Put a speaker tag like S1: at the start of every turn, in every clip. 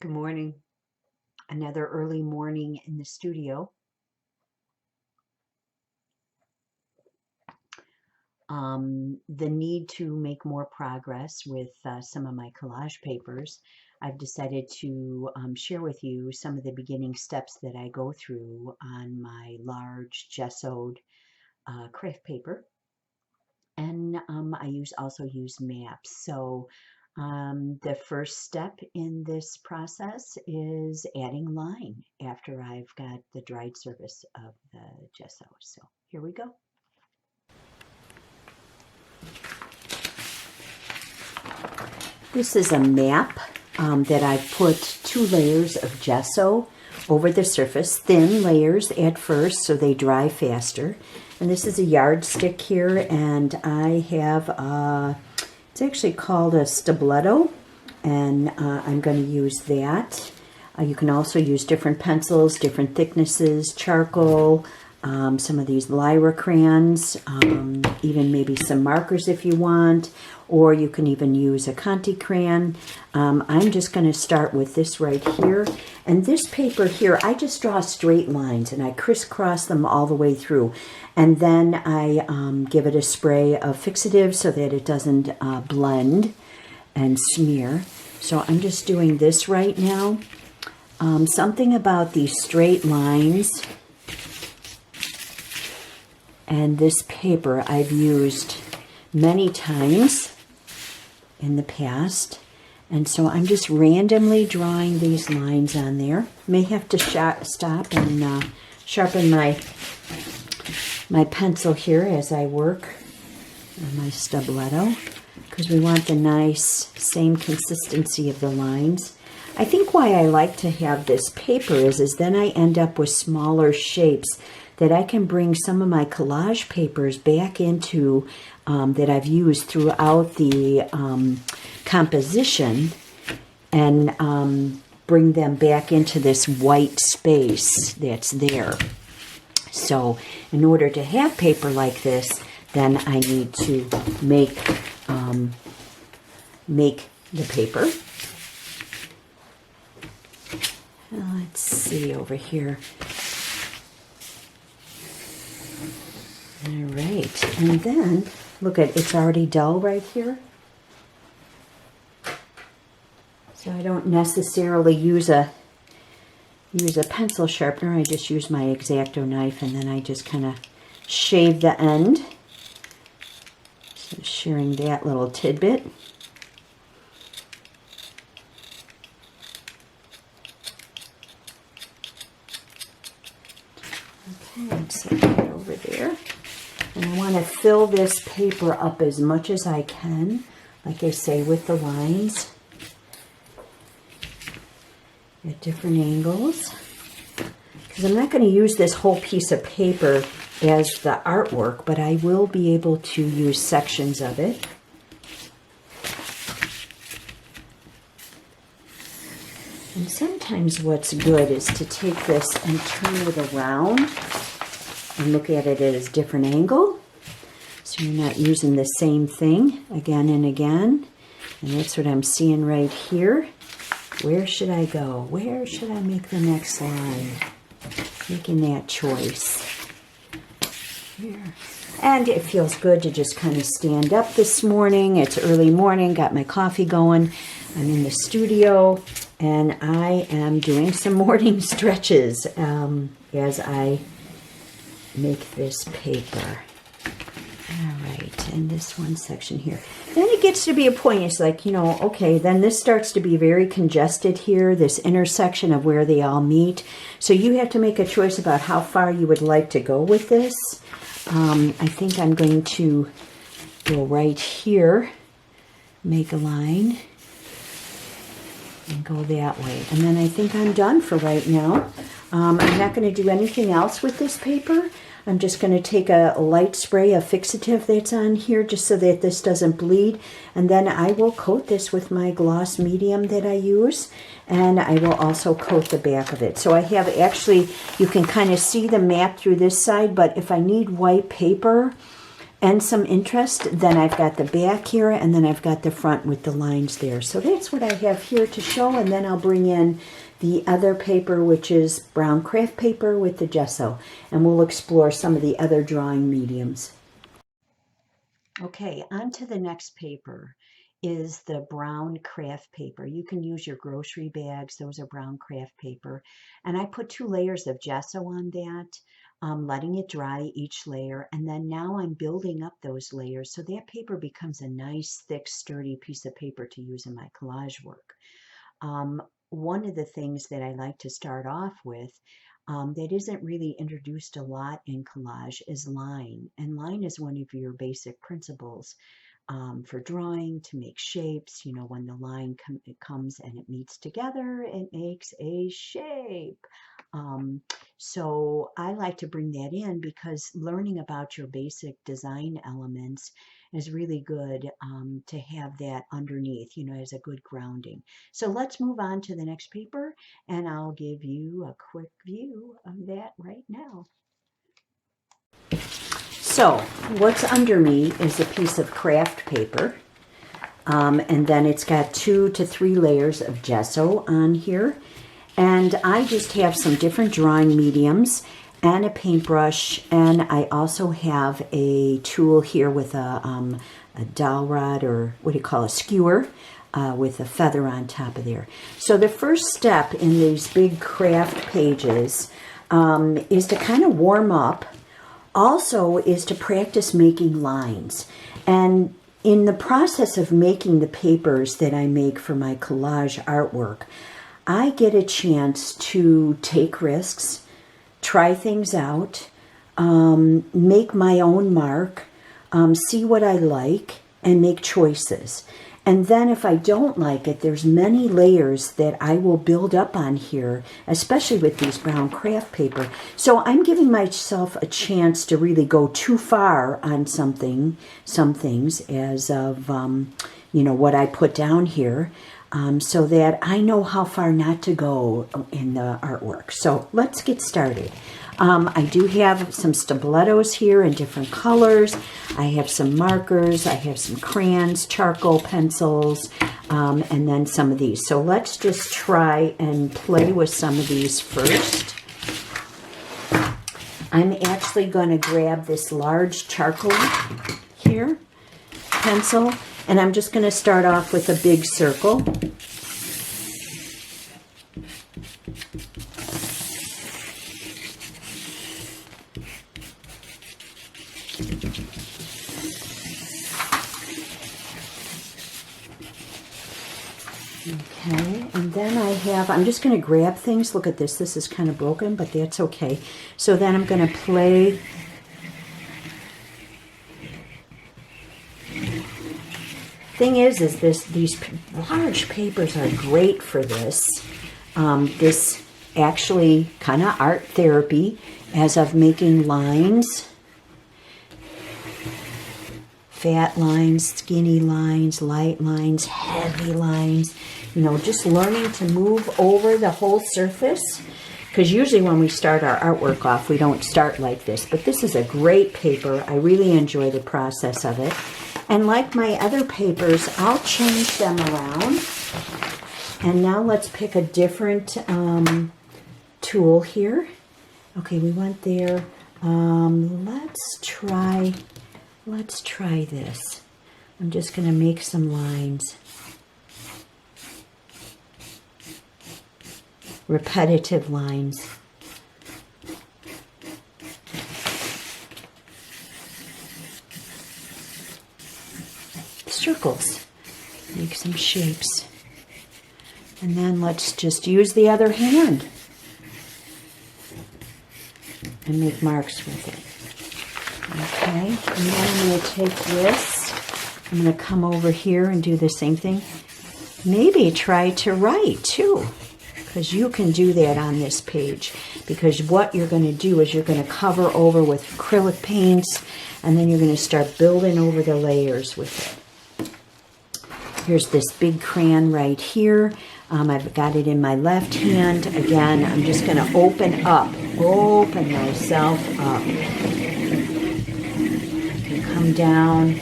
S1: Good morning. Another early morning in the studio. The need to make more progress with some of my collage papers. I've decided to share with you some of the beginning steps that I go through on my large gessoed Kraft paper. And I also use maps. So the first step in this process is adding line after I've got the dried surface of the gesso. So here we go. This is a map that I've put 2 layers of gesso over the surface, thin layers at first so they dry faster. And this is a yardstick here, and I have it's actually called a stabletto, and I'm going to use that. You can also use different pencils, different thicknesses, charcoal, some of these Lyra crayons, even maybe some markers if you want, or you can even use a Conti crayon. I'm just going to start with this right here. And this paper here, I just draw straight lines and I crisscross them all the way through. And then I give it a spray of fixative so that it doesn't blend and smear. So I'm just doing this right now. Something about these straight lines and this paper I've used many times in the past. And so I'm just randomly drawing these lines on there. May have to stop and sharpen my pencil here as I work on my stabletto, because we want the nice same consistency of the lines. I think why I like to have this paper is then I end up with smaller shapes that I can bring some of my collage papers back into that I've used throughout the composition, and bring them back into this white space that's there. So in order to have paper like this, then I need to make the paper. Let's see over here. All right, and then look at, it's already dull right here. So I don't necessarily use a pencil sharpener. I just use my X-Acto knife, and then I just kind of shave the end. So sharing that little tidbit. Okay, let's set that over there. And I want to fill this paper up as much as I can, like I say, with the lines at different angles. Because I'm not going to use this whole piece of paper as the artwork, but I will be able to use sections of it. And sometimes what's good is to take this and turn it around and look at it at a different angle, so you're not using the same thing again and again. And that's what I'm seeing right here. Where should I go? Where should I make the next line? Making that choice. Here. And it feels good to just kind of stand up this morning. It's early morning, got my coffee going. I'm in the studio, and I am doing some morning stretches as I make this paper. All right, and this one section here. Then it gets to be a point, it's like, you know, okay, then this starts to be very congested here, this intersection of where they all meet. So you have to make a choice about how far you would like to go with this. I think I'm going to go right here, make a line, and go that way. And then I think I'm done for right now. I'm not going to do anything else with this paper. I'm just going to take a light spray of fixative that's on here just so that this doesn't bleed. And then I will coat this with my gloss medium that I use. And I will also coat the back of it. So I have actually, you can kind of see the map through this side, but if I need white paper, and some interest. Then I've got the back here, and then I've got the front with the lines there. So that's what I have here to show, and then I'll bring in the other paper, which is brown craft paper with the gesso, and we'll explore some of the other drawing mediums. Okay, on to the next paper is the brown craft paper. You can use your grocery bags. Those are brown craft paper. And I put 2 layers of gesso on that, letting it dry each layer. And then now I'm building up those layers so that paper becomes a nice, thick, sturdy piece of paper to use in my collage work. One of the things that I like to start off with that isn't really introduced a lot in collage is line. And line is one of your basic principles for drawing, to make shapes. You know, when the line comes and it meets together, it makes a shape. So I like to bring that in because learning about your basic design elements is really good to have that underneath, you know, as a good grounding. So let's move on to the next paper, and I'll give you a quick view of that right now. So what's under me is a piece of craft paper, and then it's got 2 to 3 layers of gesso on here, and I just have some different drawing mediums and a paintbrush, and I also have a tool here with a dowel rod, or what do you call a skewer, with a feather on top of there. So the first step in these big craft pages is to kind of warm up. Also is to practice making lines. And in the process of making the papers that I make for my collage artwork, I get a chance to take risks, try things out, make my own mark, see what I like, and make choices. And then if I don't like it, there's many layers that I will build up on here, especially with these brown craft paper. So I'm giving myself a chance to really go too far on some things as of, you know, what I put down here, so that I know how far not to go in the artwork. So let's get started. I do have some stilettos here in different colors. I have some markers. I have some crayons, charcoal pencils, and then some of these. So let's just try and play with some of these first. I'm actually going to grab this large charcoal here, pencil, and I'm just going to start off with a big circle. Okay, and then I'm just going to grab things. Look at this. This is kind of broken, but that's okay. So then I'm going to play. Thing is these large papers are great for this. This actually kind of art therapy as of making lines. Fat lines, skinny lines, light lines, heavy lines. You know, just learning to move over the whole surface. Because usually when we start our artwork off, we don't start like this. But this is a great paper. I really enjoy the process of it. And like my other papers, I'll change them around. And now let's pick a different tool here. Okay, we went there. Let's try this. I'm just going to make some lines. Repetitive lines. Circles. Make some shapes. And then let's just use the other hand and make marks with it. Okay, and then I'm going to take this, I'm going to come over here and do the same thing. Maybe try to write too, because you can do that on this page. Because what you're going to do is you're going to cover over with acrylic paints, and then you're going to start building over the layers with it. Here's this big crayon right here. I've got it in my left hand. Again, I'm just going to open myself up. come down.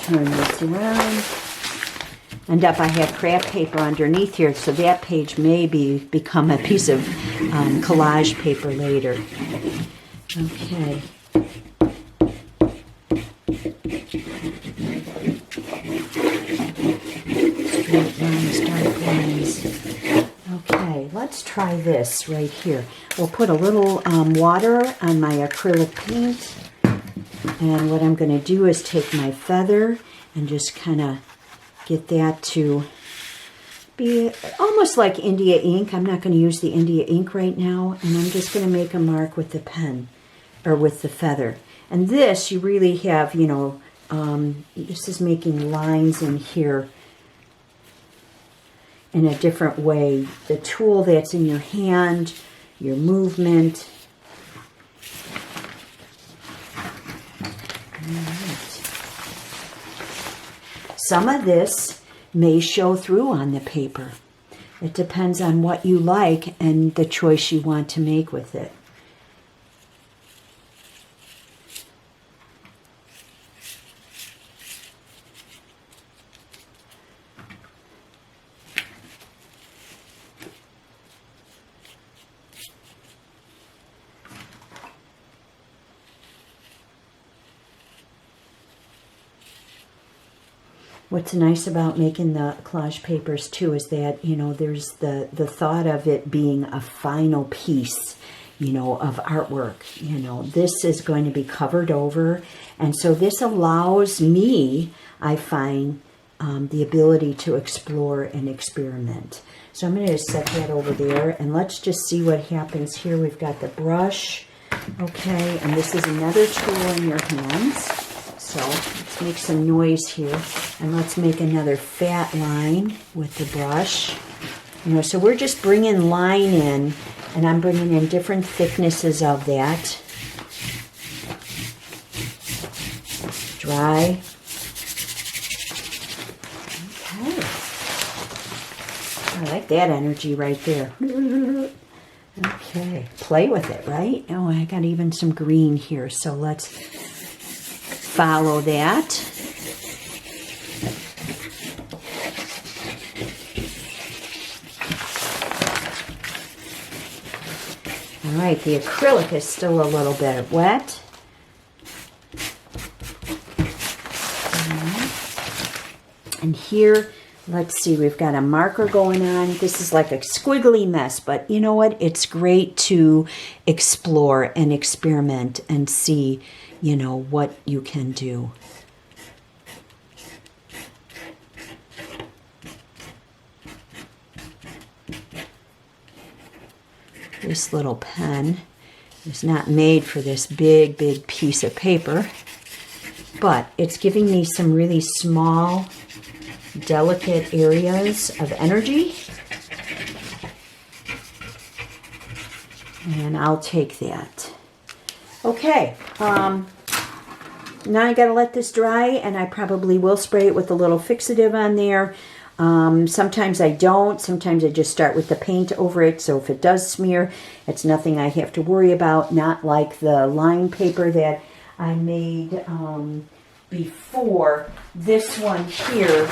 S1: Turn this around. And up I have Kraft paper underneath here, so that page may become a piece of collage paper later. Okay. Straight lines, dark lines. Okay, let's try this right here. We'll put a little water on my acrylic paint. And what I'm going to do is take my feather and just kind of get that to be almost like India ink. I'm not going to use the India ink right now. And I'm just going to make a mark with the pen or with the feather. And this, you really have, you know, this is making lines in here in a different way. The tool that's in your hand, your movement. Some of this may show through on the paper. It depends on what you like and the choice you want to make with it. What's nice about making the collage papers too is that, you know, there's the thought of it being a final piece, you know, of artwork. You know, this is going to be covered over. And so this allows me, I find, the ability to explore and experiment. So I'm going to set that over there and let's just see what happens here. We've got the brush, okay, and this is another tool in your hands. So let's make some noise here and let's make another fat line with the brush. You know, so we're just bringing line in and I'm bringing in different thicknesses of that. Dry. Okay. I like that energy right there. Okay, play with it, right? Oh, I got even some green here, so let's follow that. All right, the acrylic is still a little bit wet. And here, let's see, we've got a marker going on. This is like a squiggly mess, but you know what? It's great to explore and experiment and see, you know, what you can do. This little pen is not made for this big, big piece of paper, but it's giving me some really small, delicate areas of energy. And I'll take that. Okay, now I gotta let this dry and I probably will spray it with a little fixative on there. Sometimes I don't, sometimes I just start with the paint over it, so if it does smear, it's nothing I have to worry about, not like the line paper that I made before. This one here,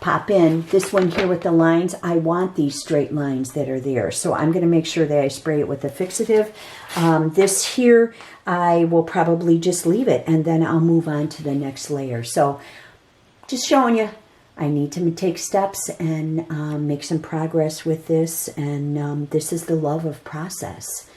S1: pop in, this one here with the lines, I want these straight lines that are there. So I'm going to make sure that I spray it with a fixative. This here, I will probably just leave it and then I'll move on to the next layer. So just showing you, I need to take steps and make some progress with this. And this is the love of process.